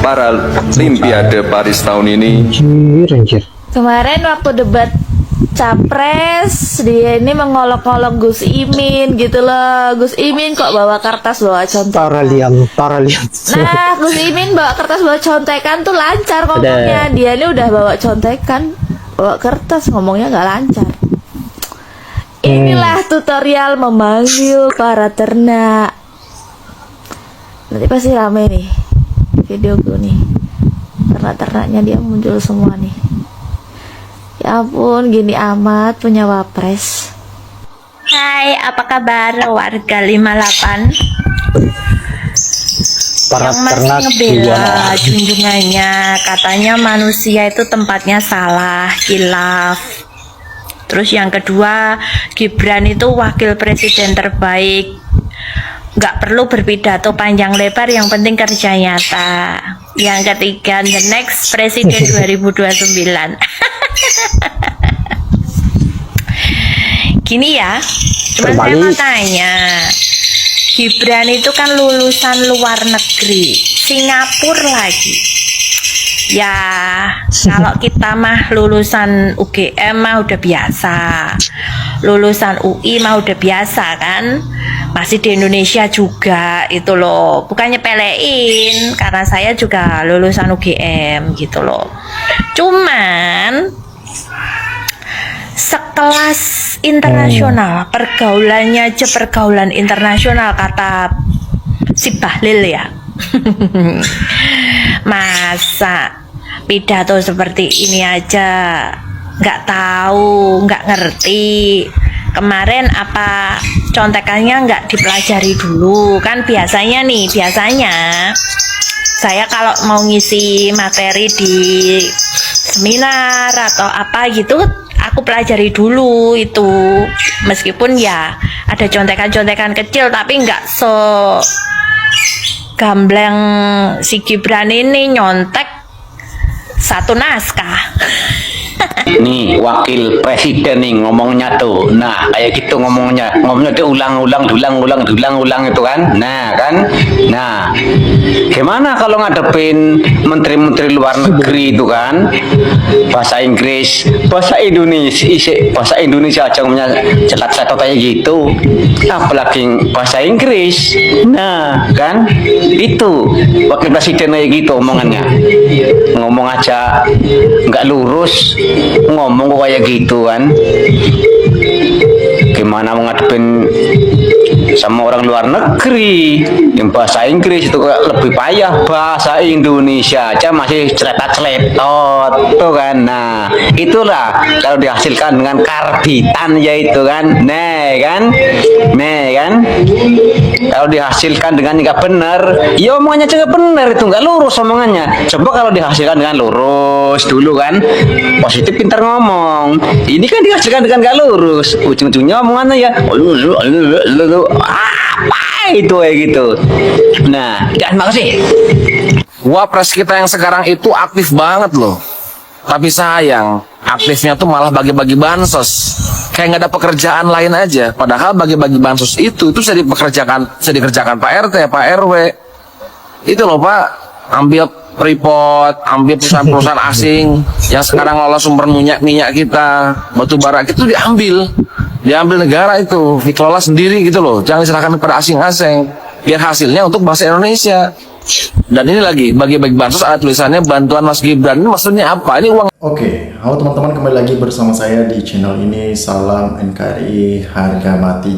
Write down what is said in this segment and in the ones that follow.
Paralimpiade Paris tahun ini. Anjir. Kemarin waktu debat Capres, dia ini mengolok-olok Gus Imin gitu loh. Gus Imin kok bawa kertas, bawa contekan. Paralian. Nah, Gus Imin bawa kertas, bawa contekan tuh lancar ngomongnya. Dia ini udah bawa contekan, bawa kertas, ngomongnya nggak lancar. Inilah tutorial memanggil para ternak. Nanti pasti rame nih video gue nih. Ternak-ternaknya dia muncul semua nih. Ya ampun, gini amat punya wapres. Hai, apa kabar warga 58? Para yang masih ternak ngebela junjungannya, katanya manusia itu tempatnya salah, khilaf. Terus yang kedua, Gibran itu wakil presiden terbaik, nggak perlu berpidato panjang lebar, yang penting kerja nyata. Yang ketiga, the next presiden 2029. Gini ya, cuman saya mau tanya, Gibran itu kan lulusan luar negeri, Singapura lagi. Ya, kalau kita mah lulusan UGM mah udah biasa, lulusan UI mah udah biasa kan, masih di Indonesia juga itu loh. Bukannya pelein, karena saya juga lulusan UGM gitu loh. Cuman sekelas internasional, pergaulannya aja pergaulan internasional, kata si Bahlil ya. Masa pidato seperti ini aja nggak tahu, nggak ngerti. Kemarin apa contekannya nggak dipelajari dulu? Kan biasanya saya kalau mau ngisi materi di seminar atau apa gitu, aku pelajari dulu itu, meskipun ya ada contekan-contekan kecil, tapi nggak gambleng si Gibran ini nyontek satu naskah. Nih wakil presiden nih ngomongnya tuh, nah kayak gitu ngomongnya tuh ulang-ulang itu kan, nah gimana kalau ngadepin menteri-menteri luar negeri itu kan, bahasa Inggris, bahasa Indonesia aja ngomongnya celat-celat kayak gitu, apalagi bahasa Inggris. Nah kan itu wakil presiden kayak gitu omongannya, ngomong aja nggak lurus, ngomong kok kayak gitu kan. Gimana mau ngadepin sama orang luar negeri yang bahasa Inggris itu lebih payah, bahasa Indonesia aja masih celetot tuh kan. Nah itulah kalau dihasilkan dengan karbitan yaitu kan, kalau dihasilkan dengan nggak benar, ya omongannya juga benar, itu nggak lurus omongannya. Coba kalau dihasilkan dengan lurus dulu kan, positif pintar ngomong. Ini kan dihasilkan dengan nggak lurus, ujung-ujungnya omongannya ya apa itu kayak gitu. Nah, terima kasih. Wapres kita yang sekarang itu aktif banget loh. Tapi sayang, aktifnya tuh malah bagi-bagi bansos. Kayak nggak ada pekerjaan lain aja. Padahal bagi-bagi bansos itu bisa dikerjakan Pak RT, Pak RW. Itu loh Pak, ambil Freeport, ambil perusahaan-perusahaan asing yang sekarang ngelola sumber minyak kita, batu bara itu diambil negara itu, dikelola sendiri gitu loh. Jangan diserahkan kepada asing-asing, biar hasilnya untuk bangsa Indonesia. Dan ini lagi bagi-bagi bansos ada tulisannya bantuan Mas Gibran. Ini maksudnya apa? Ini uang. Oke, halo teman-teman, kembali lagi bersama saya di channel ini. Salam NKRI harga mati.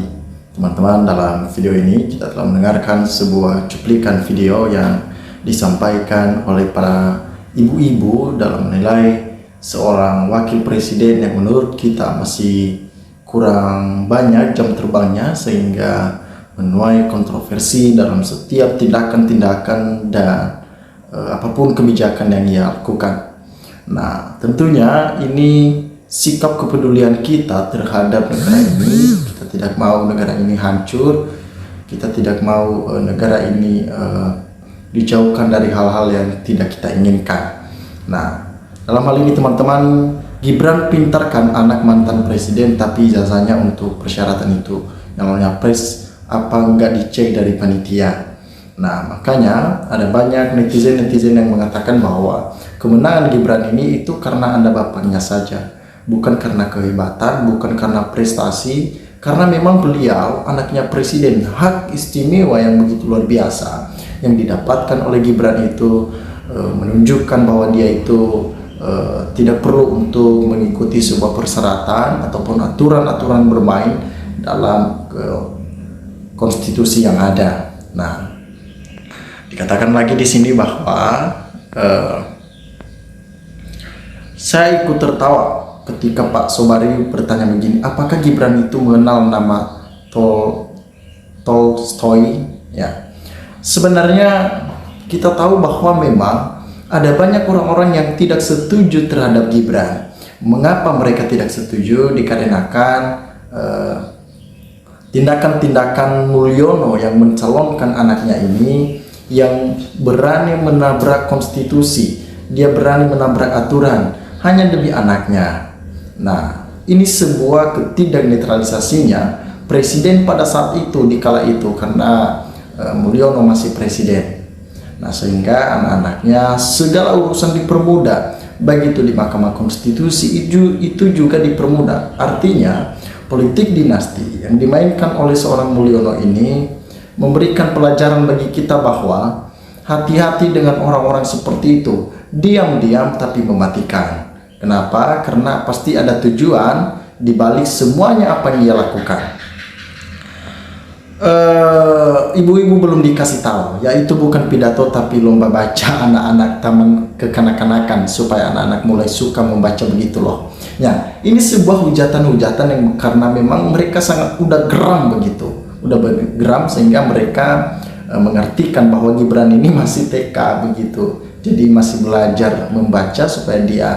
Teman-teman, dalam video ini kita telah mendengarkan sebuah cuplikan video yang disampaikan oleh para ibu-ibu dalam menilai seorang wakil presiden yang menurut kita masih kurang banyak jam terbangnya, sehingga menuai kontroversi dalam setiap tindakan-tindakan dan apapun kebijakan yang ia lakukan. Nah, tentunya ini sikap kepedulian kita terhadap negara ini. Kita tidak mau negara ini hancur, kita tidak mau negara ini dijauhkan dari hal-hal yang tidak kita inginkan. Nah, dalam hal ini teman-teman, Gibran pintarkan anak mantan presiden, tapi ijazahnya untuk persyaratan itu yang namanya pres apa enggak dicek dari panitia. Nah, makanya ada banyak netizen-netizen yang mengatakan bahwa kemenangan Gibran ini itu karena Anda bapaknya saja, bukan karena kehebatan, bukan karena prestasi, karena memang beliau anaknya presiden, hak istimewa yang begitu luar biasa yang didapatkan oleh Gibran itu menunjukkan bahwa dia itu tidak perlu untuk mengikuti sebuah persyaratan ataupun aturan-aturan bermain dalam konstitusi yang ada. Nah, dikatakan lagi di sini bahwa saya ikut tertawa ketika Pak Sobari bertanya begini, apakah Gibran itu mengenal nama Tolstoy? Ya, sebenarnya kita tahu bahwa memang ada banyak orang-orang yang tidak setuju terhadap Gibran. Mengapa mereka tidak setuju? Dikarenakan tindakan-tindakan Mulyono yang mencalonkan anaknya ini yang berani menabrak konstitusi, dia berani menabrak aturan hanya demi anaknya. Nah, ini sebuah ketidaknetralisasinya presiden pada saat itu, di kala itu, karena Mulyono masih presiden. Nah, sehingga anak-anaknya segala urusan dipermudah, baik itu di Mahkamah Konstitusi itu juga dipermudah. Artinya politik dinasti yang dimainkan oleh seorang Mulyono ini memberikan pelajaran bagi kita bahwa hati-hati dengan orang-orang seperti itu, diam-diam tapi mematikan. Kenapa? Karena pasti ada tujuan di balik semuanya apa yang dia lakukan. Ibu-ibu belum dikasih tahu, yaitu bukan pidato tapi lomba baca anak-anak taman kekanak-kanakan supaya anak-anak mulai suka membaca begitu loh. Ya, ini sebuah hujatan-hujatan yang karena memang mereka sangat udah geram begitu, udah geram sehingga mereka mengartikan bahwa Gibran ini masih TK begitu, jadi masih belajar membaca supaya dia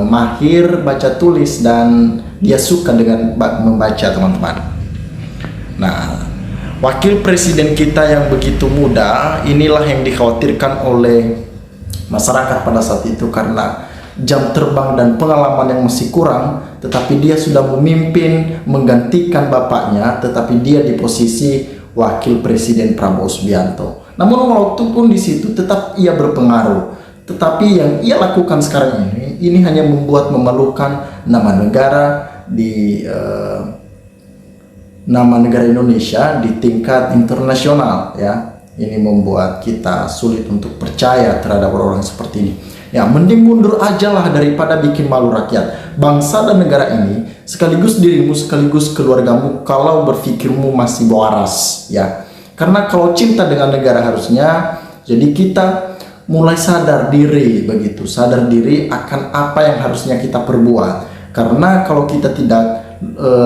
mahir baca tulis dan dia suka dengan membaca, teman-teman. Nah, wakil presiden kita yang begitu muda inilah yang dikhawatirkan oleh masyarakat pada saat itu karena jam terbang dan pengalaman yang masih kurang, tetapi dia sudah memimpin menggantikan bapaknya, tetapi dia di posisi wakil presiden Prabowo Subianto. Namun walaupun di situ tetap ia berpengaruh, tetapi yang ia lakukan sekarang ini hanya membuat memalukan nama negara di nama negara Indonesia di tingkat internasional, ya. Ini membuat kita sulit untuk percaya terhadap orang-orang seperti ini. Ya, mending mundur aja lah daripada bikin malu rakyat, bangsa dan negara ini, sekaligus dirimu, sekaligus keluargamu kalau berpikirmu masih waras, ya. Karena kalau cinta dengan negara harusnya, jadi kita mulai sadar diri begitu, sadar diri akan apa yang harusnya kita perbuat. Karena kalau kita tidak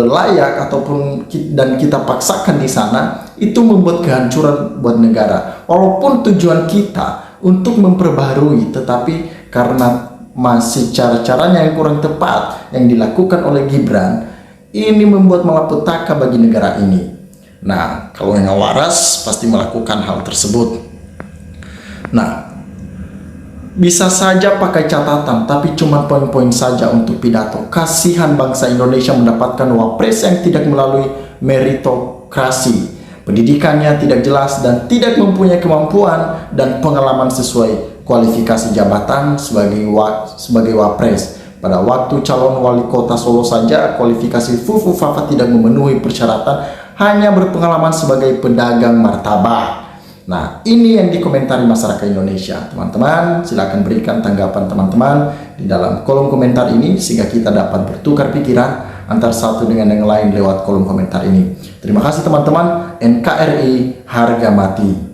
layak ataupun dan kita paksakan di sana, itu membuat kehancuran buat negara. Walaupun tujuan kita untuk memperbaharui, tetapi karena masih cara-caranya yang kurang tepat yang dilakukan oleh Gibran, ini membuat malapetaka bagi negara ini. Nah, kalau yang waras pasti melakukan hal tersebut. Nah, bisa saja pakai catatan, tapi cuma poin-poin saja untuk pidato. Kasihan bangsa Indonesia mendapatkan wapres yang tidak melalui meritokrasi. Pendidikannya tidak jelas dan tidak mempunyai kemampuan dan pengalaman sesuai kualifikasi jabatan sebagai wapres. Pada waktu calon wali kota Solo saja kualifikasi Fufu Fafa tidak memenuhi persyaratan, hanya berpengalaman sebagai pedagang martabak. Nah, ini yang dikomentari masyarakat Indonesia. Teman-teman, silakan berikan tanggapan teman-teman di dalam kolom komentar ini sehingga kita dapat bertukar pikiran antar satu dengan yang lain lewat kolom komentar ini. Terima kasih teman-teman. NKRI harga mati.